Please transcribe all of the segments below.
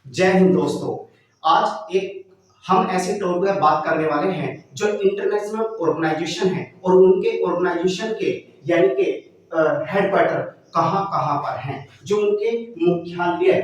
जय हिंद दोस्तों। आज हम ऐसे टॉपिक पर बात करने वाले हैं जो इंटरनेशनल ऑर्गेनाइजेशन है और उनके ऑर्गेनाइजेशन के यानी कि हेडक्वार्टर कहाँ कहाँ पर हैं, जो उनके मुख्यालय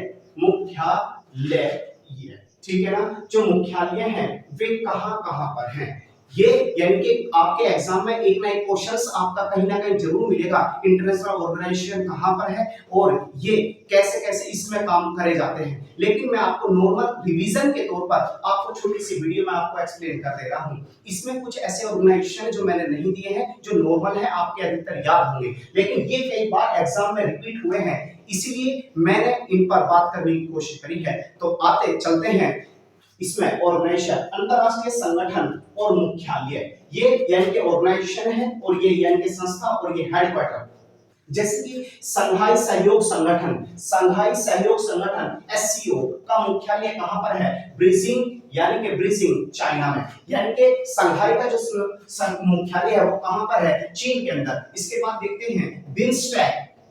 ठीक है ना, जो मुख्यालय हैं वे कहाँ कहाँ पर हैं। ये यानी कि आपके एग्जाम में एक ना एक क्वेश्चंस आपका कहीं ना कहीं जरूर मिलेगा, इंटरनेशनल ऑर्गेनाइजेशन कहाँ पर है और ये कैसे कैसे इसमें काम करे जाते हैं। लेकिन मैं आपको नॉर्मल रिवीजन के तौर पर आपको छोटी सी वीडियो में आपको एक्सप्लेन कर दे रहा हूँ। इसमें कुछ ऐसे ऑर्गेनाइजेशन जो मैंने नहीं दिए हैं, जो नॉर्मल है, आपके अधिकतर याद होंगे, लेकिन ये कई बार एग्जाम में रिपीट हुए हैं, इसीलिए मैंने इन पर बात करने की कोशिश करी है। तो आते चलते हैं इसमें ऑर्गेनाइजेशन, अंतरराष्ट्रीय संगठन और मुख्यालय, ये यानी कि ऑर्गेनाइजेशन है और ये यानी कि संस्था और ये हेडक्वार्टर। जैसे कि संघाई सहयोग संगठन एससीओ का मुख्यालय कहां पर है? ब्रीजिंग चाइना में, यानी कि संघाई का जो मुख्यालय है वो कहां पर है? चीन के अंदर। इसके बाद देखते हैं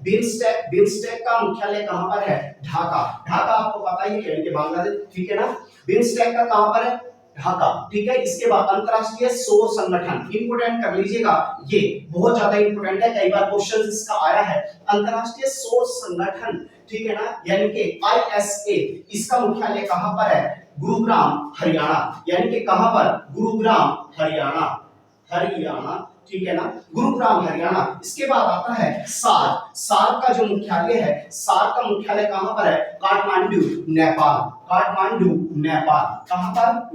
बिम्स्टेक का मुख्यालय कहां पर है? ढाका आपको पता ही है, यानी कि बांग्लादेश, ठीक है ना। बिम्स्टेक का कहां पर है? ढाका, ठीक है। इसके बाद अंतरराष्ट्रीय सौर संगठन, इंपोर्टेंट कर लीजिएगा, ये बहुत ज्यादा इंपोर्टेंट है, कई बार क्वेश्चन इसका आया है। अंतरराष्ट्रीय सौर संगठन, ठीक है ना, यानी कि आईएसए, इसका मुख्यालय कहां पर है? गुरुग्राम हरियाणा, यानी कि कहां पर? गुरुग्राम हरियाणा, ठीक है ना, गुरुग्राम हरियाणा। इसके बाद आता है सार्क का जो मुख्यालय है, सार्क का मुख्यालय कहां पर है? काठमांडू नेपाल, कहां पर?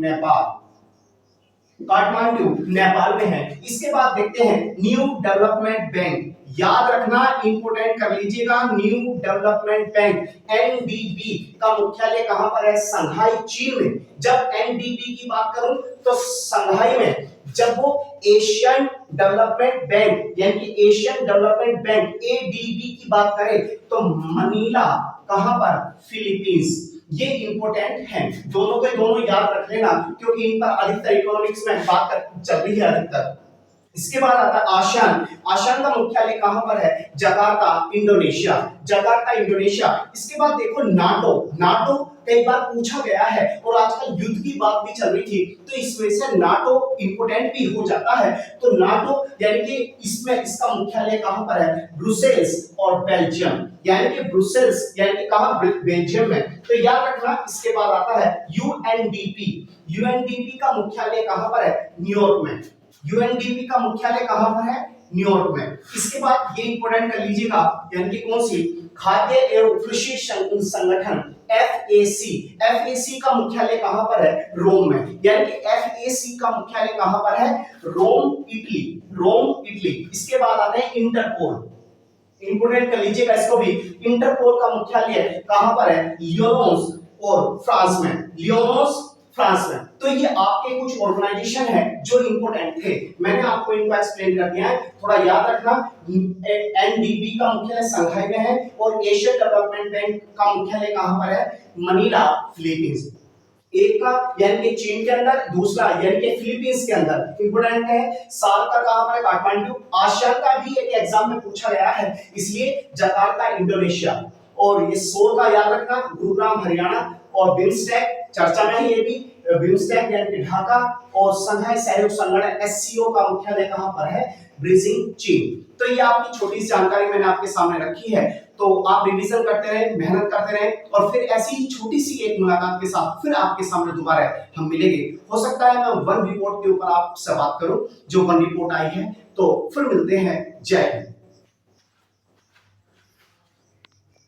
काठमांडू नेपाल में है। इसके बाद देखते हैं न्यू डेवलपमेंट बैंक, याद रखना, इंपोर्टेंट कर लीजिएगा, न्यू डेवलपमेंट बैंक एनडीबी का मुख्यालय कहां पर है? संघाई चीन में। जब एनडीबी की बात करूं तो संघाई में, जब वो एशियन डेवलपमेंट बैंक यानी कि एशियन डेवलपमेंट बैंक एडीबी की बात करें तो मनीला कहां पर? फिलीपींस। ये इंपॉर्टेंट है, दोनों के दोनों याद रख लेना, क्योंकि इन पर अधिकतर इकोनॉमिक्स में बात चल रही है अधिकतर। इसके बाद आता है आसियान का मुख्यालय कहां पर है? Jakarta Indonesia. इसके बाद देखो नाटो कई बार पूछा गया है और आजकल युद्ध की बात भी चल रही थी, तो इसमें से नाटो इंपोर्टेंट भी हो जाता है। तो नाटो यानी कि इसमें इसका मुख्यालय कहां पर है? ब्रुसेल्स और बेल्जियम, यानी कि ब्रुसेल्स यानी कि कहां? बेल्जियम में। तो याद रखना। इसके बाद आता है यूएनडीपी का मुख्यालय कहां पर है? न्यूयॉर्क में। यूएनडीपी का मुख्यालय कहां पर है? न्यूयॉर्क में। इसके बाद ये इंपोर्टेंट कर लीजिएगा, यानी कि कौन सी? खाद्य एवं कृषि संगठन एफएसी का मुख्यालय कहां पर है? रोम में, यानी कि एफएसी का मुख्यालय कहां पर है? Rome Italy. इसके बाद आते हैं इंटरपोल, इंपोर्टेंट कर लीजिएगा इसको भी, इंटरपोल का मुख्यालय कहां पर है? लियोनोस और फ्रांस में। तो ये आपके कुछ ऑर्गेनाइजेशन है जो इंपोर्टेंट थे, मैंने आपको इनको एक्सप्लेन कर दिया है, थोड़ा याद रखना। एनडीबी का मुख्यालय संघाई में है और एशियन डेवलपमेंट बैंक का मुख्यालय कहां पर है? Manila, Philippines. एक का यानी कि चीन के अंदर, दूसरा यानी कि फिलीपींस के अंदर। इंपोर्टेंट है। सार्क का कहां पर है? काठमांडू। आसियान का भी एक एग्जाम में पूछा गया है, इसलिए जकार्ता इंडोनेशिया। और ये सोल का याद रखना, गुरुग्राम हरियाणा। और बिम्स्टेक चर्चा में है, ये भी बिम्स्टेक यानी कि ढाका। और संघाई सहयोग संगठन एससीओ का मुख्यालय कहां पर है? बीजिंग चीन। तो ये आपकी छोटी सी जानकारी मैंने आपके सामने रखी है, तो आप रिवीजन करते रहें, मेहनत करते रहें, और फिर ऐसी ही छोटी सी एक मुलाकात के साथ फिर आपके सामने दोबारा हम मिलेंगे। हो सकता है मैं वन रिपोर्ट के ऊपर आपसे बात करूं, जो वन रिपोर्ट आई है, तो फिर मिलते हैं। जय हिंद।